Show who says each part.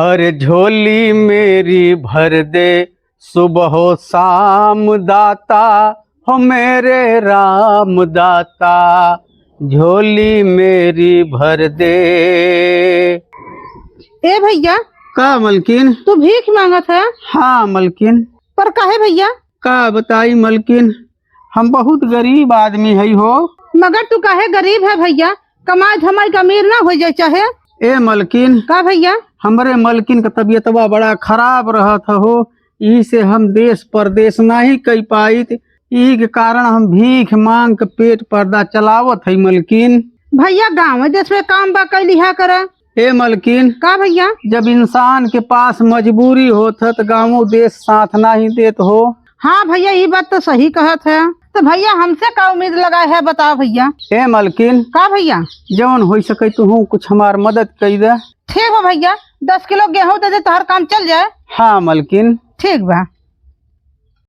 Speaker 1: अरे झोली मेरी भर दे सुबह शाम दाता हो मेरे राम दाता, झोली मेरी भर दे।
Speaker 2: ए भैया,
Speaker 1: का मलकिन?
Speaker 2: तू भीख मांगत है?
Speaker 1: हाँ मलकिन।
Speaker 2: पर काहे भैया?
Speaker 1: का बताई मलकिन, हम बहुत गरीब आदमी है हो।
Speaker 2: मगर तू काहे गरीब है भैया? कमाई धमाई का अमीर ना हो जाए चाहे।
Speaker 1: ए मलकिन,
Speaker 2: का भैया?
Speaker 1: हमारे मलकिन का तबीयतवा बड़ा खराब रहत हो, यही से हम देश परदेश नहीं कई पाई, यही के कारण हम भीख मांग के पेट पर्दा चलावत है मलकिन।
Speaker 2: भैया गाँव देश में काम बा कैली है करे।
Speaker 1: ए मलकिन,
Speaker 2: का भैया?
Speaker 1: जब इंसान के पास मजबूरी होत है तो गाँव देश साथ नहीं देत हो।
Speaker 2: हाँ भैया, ये बात तो सही कहत है। तो भैया हमसे का उम्मीद लगा है, बताओ भैया।
Speaker 1: ए मलकिन,
Speaker 2: का भैया?
Speaker 1: जवन हो सके तू कुछ हमार मदद कर दे।
Speaker 2: ठीक है भैया, 10 किलो गेहूँ दे दे तो हर काम चल जाए।
Speaker 1: हाँ मलकिन।
Speaker 2: ठीक बा।